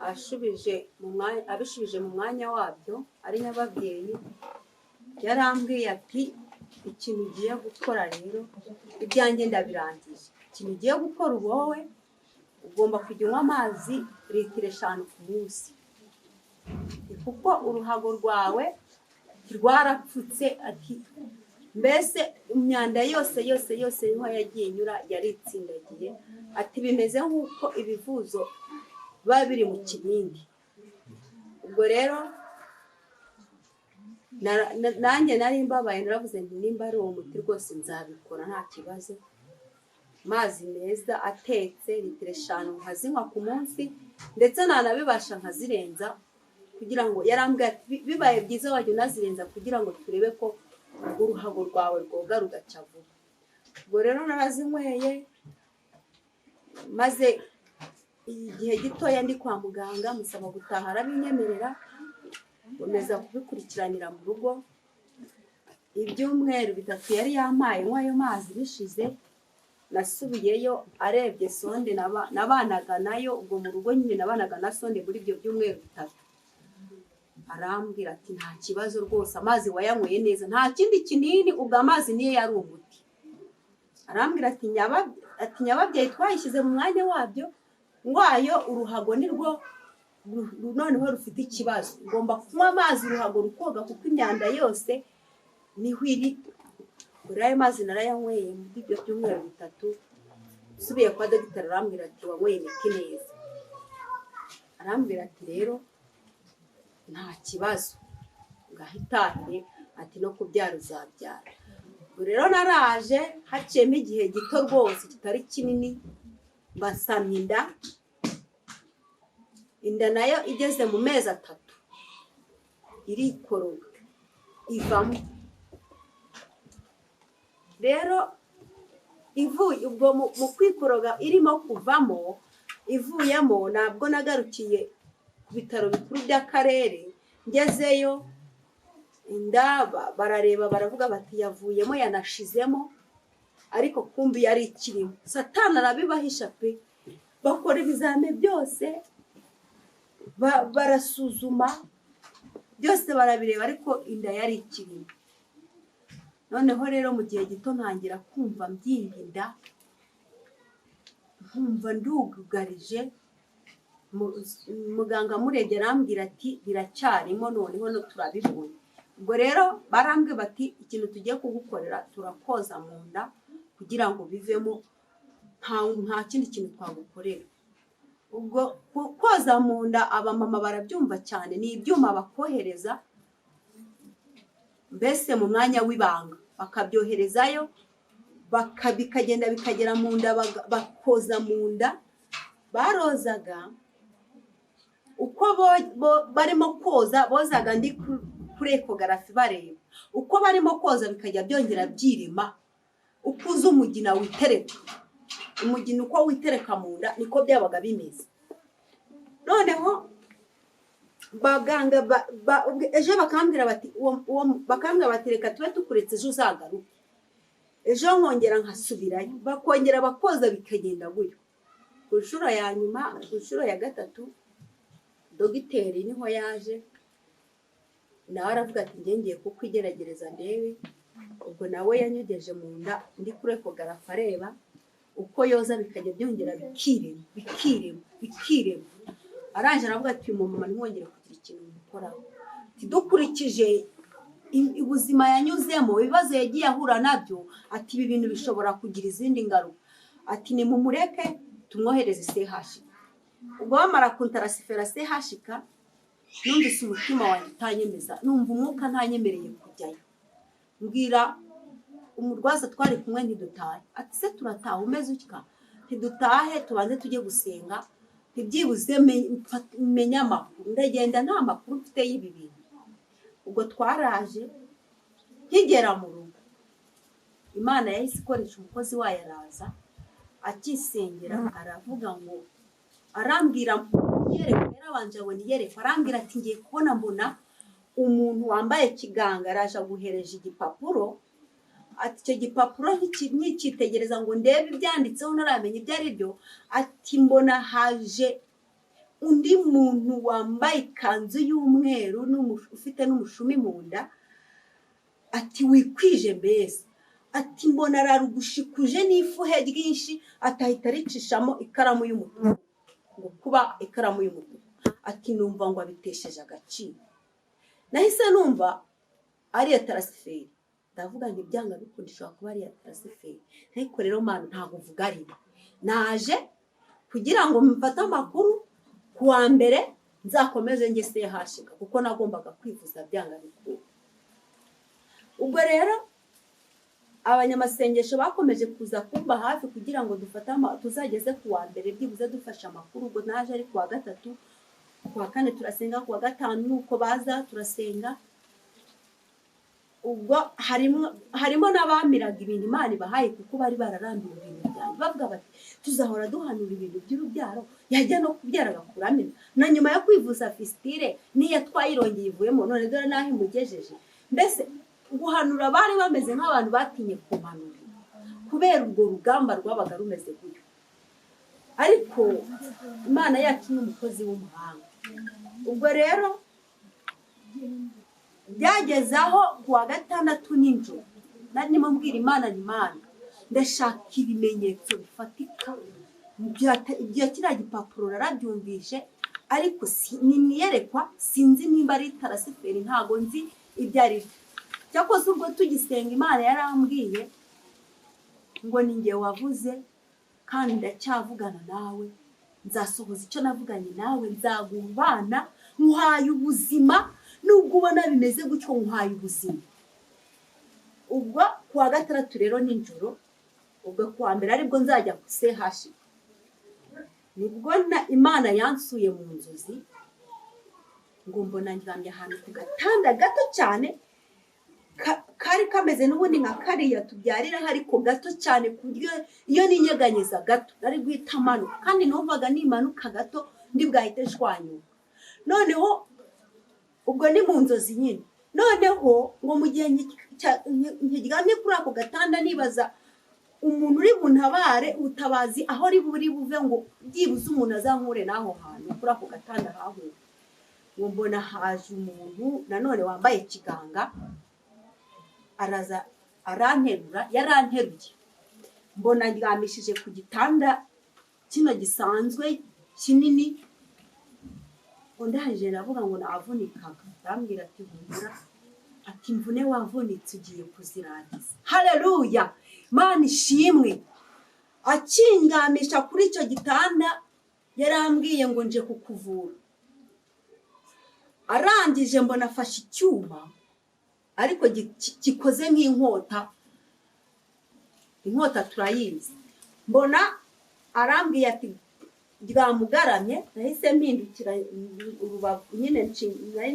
abishubije mu mwanya wabyo ari nyababyeyi, yarambwiye ati ikintu ugiye gukora rero ibyanjye ndabirangije, ikintu ugiye gukora wowe ugomba kujya unywa amazi litiro 5 ku munsi, kuko uruhago rwawe rwarapfutse. Ati mbese imyanda yose niho yagiye inyura yaritsindagiye. Ati bimeze nk'uko ibivuzo biba biri mu kibindi. Ubwo rero nanjye nari mbabaye, naravuze nti nimba ari uwo muti rwose nzabikora nta kibazo. Amazi meza atetse litiro 5 nkazinywa ku munsi, ndetse nanabibasha nkazirenza, kugira ngo yarambwiye ati bibaye byiza wajya unazirenza kugira ngo turebe ko uruhago rwawe rwoga rugaca vuba. Ubwo rero narazinyweye, maze igihe gitoya ndi kwa muganga musaba gutaha, arabinyemerera, nkomeza kubikurikiranira mu rugo. Ibyumweru 3 yari yampaye nywa ayo mazi bishize, nasubiyeyo arebye sonde nabanaga nayo. Ubwo mu rugo nyine nabanaga na sonde muri ibyo byumweru 3. Arambwira ati nta kibazo rwose, amazi wayanyweye neza, nta kindi kinini, ubwo amazi niyo yari umuti. Arambwira ati nyababyeyi twayishyize mu mwanya wabyo, ngwayo uruhago nirwo noneho rufite ikibazo, ngomba kunywa amazi uruhago rukoga, kuko imyanda yose niho iri. Ubwo ayo mazi narayanyweye muri ibyo byumweru 3. Usubiye kwa dogiteri arambwira ati wanyweye imiti neza. Arambwira ati rero nta kibazo, ngahitahire, ati no kubyara uzabyara. Ubwo rero naraje, haciyemo igihe gito rwose kitari kinini, mbasamye inda nayo igeze mu mezi 3 irikoroga ivamo. Rero ivuye ubwo mu kwikoroga irimo kuvamo, ivuyemo nabwo nagarukiye ku bitaro bikuru by'akarere. Ngezeyo indaba barareba baravuga bati yavuyemo yanashizemo, ariko kumbi yari ikirimo. Satani arabibahisha pe, bakora ibizame byose, barasuzuma byose barabireba, ariko inda yari ikirimo. Noneho rero mu gihe gito ntangira kumva mbyimba inda, nkumva ndugugarije. Muganga murebye arambwira ati biracyarimo, noneho turabibonye. Ubwo rero barambwe bati ikintu tugiye kugukorera, turakoza mu nda kugira ngo bivemo, nta kindi kintu twagukorera. Ubwo koza mu nda abamama barabyumva cyane, ni ibyuma bakohereza mbese mu mwanya w'ibanga, bakabyoherezayo, bikagenda bikagera mu nda, bakoza mu nda. Barozaga uko barimo koza, bozaga ndi kuri ekogarafi bareba uko barimo koza, bikajya byongera byirima. Uko uzi umugina witereka, umugina uko witereka mu nda niko byabaga bimeze. Noneho baganga ejo bakambwira bati reka tube tukuretse ejo uzagaruke. Ejo nkongera nkasubirayo, bakongera bakoza, bikagenda gutyo. Ku nshuro ya nyuma, ku nshuro ya 3, dogiteri niho yaje, nawe aravuga ati ngiye kukwigerageza ndebe. Ubwo nawe yanyogeje mu nda ndi kuri ekogarafi areba uko yoza, bikajya byongera bikirema. Aranje aravuga ati mama ntimwongere kugira ikintu mukoraho, dukurikije ubuzima yanyuzemo, ibibazo yagiye ahura nabyo, ati ibi bintu bishobora kugira izindi ngaruka. Ati ni mumureke tumwohereze CHK. Ubwo bamara kuntarasifera CHK, numvise umutima wanjye utanyemeza, numva umwuka ntanyemereye kujyayo. Mbwira umurwaza twari kumwe ntidutahe. Ati se turataha umeze uka? Ntidutahe tubanze tujye gusenga, ntibyibuze menya amakuru. Ndagenda nta makuru mfite y'ibi bintu. Ubwo twaraje, nkigera mu rugo, Imana yahise ikoresha umukozi wayo, araza akisengera, aravuga ngo, arambwira yereka, yarabanje abona yereka, arambwira ati ngiye kubona mbona umuntu wambaye kiganga araje aguhereje igipapuro, ati icyo gipapuro nk'icyitegereza ngo ndebe ibyanditseho ntaramenya ibyo ari byo, ati mbona haje undi muntu wambaye ikanzu y'umweru ufite n'umushumi mu nda, ati wikwije mbese, ati mbona ararugushikuje n'ifuhe ryinshi, atahita aricishamo ikaramu y'umutuku, ngo kuba ikaramu y'umutuku, ati numva ngo abitesheje agaciro. Nahise numva ari ya tarasiferi, ndavuga ngo ibyanga bikunda ishobora kuba ari ya tarasiferi, ariko rero Mana ntabwo uvuga ari naje kugira ngo mfate amakuru ku wa mbere nzakomeze njye CHK kuko nagombaga kwivuza byanga bikunda. Ubwo rero abanyamasengesho bakomeje kuza kumba hafi kugira ngo dufate tuzageze ku wa mbere byibuze dufasha amakuru. Ubwo naje ari ku wa gatatu, ku wa kane turasenga, ku wa gatanu nuko baza turasenga. Ubwo harimo n'abamiraga ibintu Imana ibahaye kuko bari bararambiwe ibintu byanjye, bavuga bati tuzahora duhanura ibintu by'urubyaro, yajya no kubyara agakuramira, na nyuma yo kwivuza fistile niyo twayirongeye ivuyemo, none dore naho imugejeje. Mbese guhanura bari bameze nk'abantu batinye kumanura kubera urwo rugamba rwabaga rumeze gutyo. Ariko Imana yacu ni umukozi w'umuhanga. Ubwo rero byageze aho ku wa gatandatu nijoro narimo mbwira Imana, ni Imana ndashaka ibimenyetso bifatika ibyo kiriya gipapuro narabyumvishe, ariko niyerekwa sinzi nimba ari tarasiferi, ntago nzi ibyo ari byo. Cyakoze ubwo tugisenga Imana yarambwiye ngo ni njye wavuze kandi ndacyavugana nawe, nzasohoza icyo navuganye nawe, nzaguha abana, nkuhaye ubuzima, nubwo ubona bimeze gutyo nkuhaye ubuzima. Ubwo ku wa gatandatu rero nijoro, ubwo ku wa mbere aribwo nzajya ku CHK, nibwo Imana yansuye mu nzozi ngo mbona ndyamye ahantu ku gatanda gato cyane kari kameze n'ubundi nka kariya tubyariraho, ariko gato cyane ku buryo iyo ninyeganyeza gato nari guhita manuka, kandi numvaga nimanuka gato ndi bwahite shwanyuka. Noneho ubwo ni mu nzozi nyine, noneho ngo mu gihe nkiryamye kuri ako gatanda nibaza umuntu uri buntabare, ubutabazi aho buri buve ngo byibuze umuntu azankure n'aho hantu kuri ako gatanda hahuye. Ngo mbona haje umuntu nanone wambaye kiganga, araza aranterura, yaranteruye, mbona ndyamishije ku gitanda kino gisanzwe kinini. Ndaje navuga ngo navunikaga, arambwira ati humura, ati imvune wavunitse ugiye kuzirangiza. Haleluya, Mana ishimwe. Akingamisha kuri icyo gitanda yarambwiye ngo nje kukuvura. Arangije mbona afashe icyuma ariko gikoze nk'inkota, inkota turayizi. Mbona arambwiye ati ryamugaramye, nahise mpindukira urubavu nyine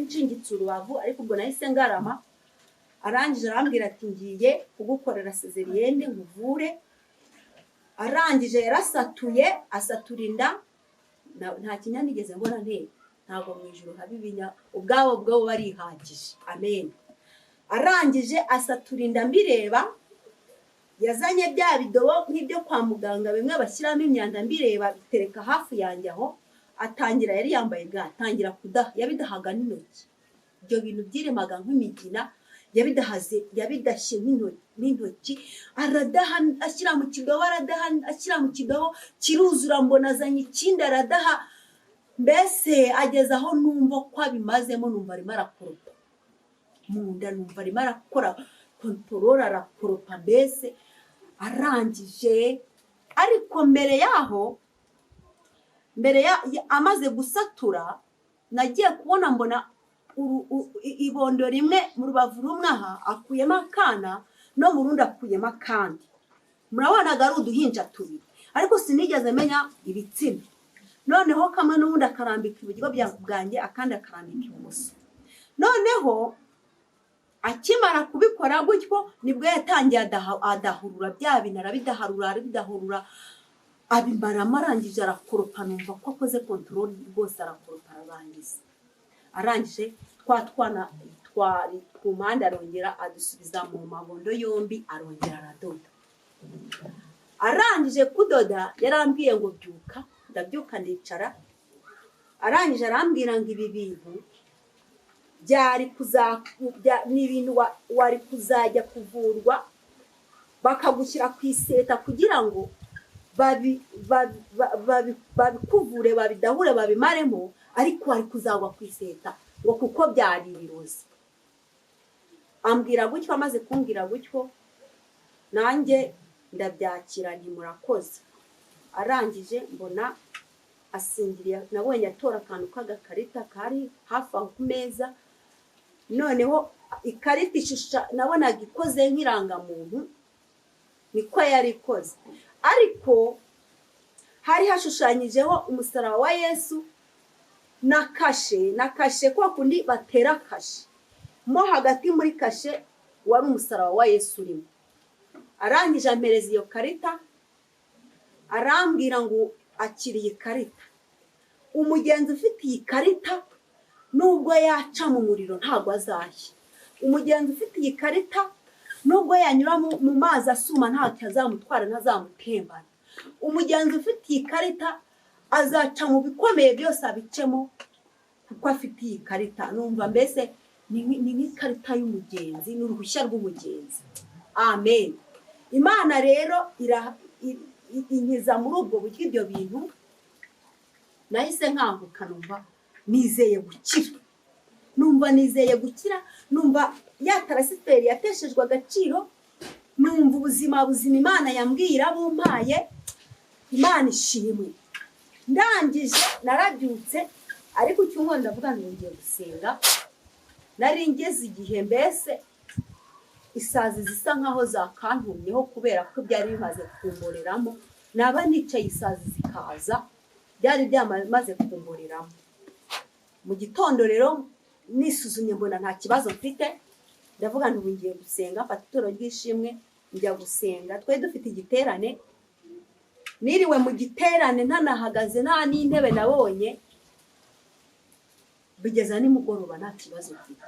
nshingitse urubavu, ariko ubwo nahise ngarama. Arangije arambwira ati ngiye kugukorera sezeriyene nkuvure. Arangije yarasatuye, asatura inda, nta kinya nigeze mbona nteye, ntabwo mu ijuru haba ibinya, ubwabo barihagije. Amen. Arangije asatura inda mbireba, yazanye bya bidobo nk'ibyo kwa muganga bimwe bashyiramo imyanda, mbireba bitereka hafi yanjye aho. Atangira, yari yambaye ga, atangira kudaha, yabidahaga n'intoki. Ibyo bintu byiremaga nk'imigina, yabidashye n'intoki, aradaha ashyira mu kidobo, aradaha ashyira mu kidobo, kiruzura, mbona azanye ikindi aradaha. Mbese ageze aho numva ko abimazemo, numva arimo arakoropa mu nda, numva arimo arakora kontorora, arakoropa mbese. Arangije, ariko mbere yaho, amaze gusatura, nagiye kubona mbona ibondo rimwe mu rubavu rumwe aha akuyemo akana, no mu rundi akuyemo akandi. Murabonaga ari uduhinja tubiri, ariko sinigeze menya ibitsina. Noneho kamwe n'ubundi akarambika iburyo bwanjye, akandi akarambika ibumoso. Noneho akimara kubikora gutyo nibwo yatangiye adahurura bya bintu, arabidahurura abimaramo, arangije arakoropa, numva ko akoze kontorori rwose, arakoropa ararangiza. Arangije twari ku mpande arongera adusubiza mu mabondo yombi arongera aradoda. Arangije kudoda yarambwiye ngo byuka, ndabyuka ndicara. Arangije arambwira ngo ibi bintu ni ibintu wari kuzajya kuvurwa bakagushyira ku iseta kugira ngo babikuvure babidahure babimaremo, ariko wari kuzagwa ku iseta ngo kuko byari ibirozi. Ambwira gutyo, amaze kumbwira gutyo nanjye ndabyakira nti murakoze. Arangije mbona asingiriye, nabonye atora akantu k'agakarita kari hafi aho ku meza, noneho ikarita ishusha nabonaga ikoze nk'irangamuntu, niko yari ikoze, ariko hari hashushanyijeho umusaraba wa Yesu na kashe kwa kundi batera kashe, mo hagati muri kashe wari umusaraba wa Yesu urimo. Arangije ampereza iyo karita, arambwira ngo akiriye ikarita. Umugenzi ufite iyi karita nubwo yaca mu muriro ntabwo azashya. Umugenzi ufite iyi karita nubwo yanyura mu mazi asuma ntacyo azamutwara, ntazamutembana. Umugenzi ufite iyi karita azaca mu bikomeye byose abicemo kuko afite iyi karita. Numva mbese ni nk'ikarita y'umugenzi, ni uruhushya rw'umugenzi. Amen. Imana rero inkiza muri ubwo buryo ibyo bintu. Nahise nkanguka, numva nizeye gukira, numva ya tarasiferi yateshejwe agaciro, numva ubuzima Imana yambwira bumpaye, Imana ishimwe. Ndangije narabyutse, ariko cyumva ndavuga ngo ngiye gusenga. Nari ngeze igihe mbese isazi zisa nkaho zakantumyeho kubera ko byari bimaze kumboreramo. Naba nicaye isazi zikaza, byari byamaze kumboreramo. Mu gitondo rero nisuzumye mbona nta kibazo mfite, ndavuga ngo ngiye gusenga, mfata ituro ry'ishimwe njya gusenga. Twe dufite igiterane, niriwe mu giterane ntanahagaze, nta n'intebe nabonye, bigeza nimugoroba nta kibazo mfite.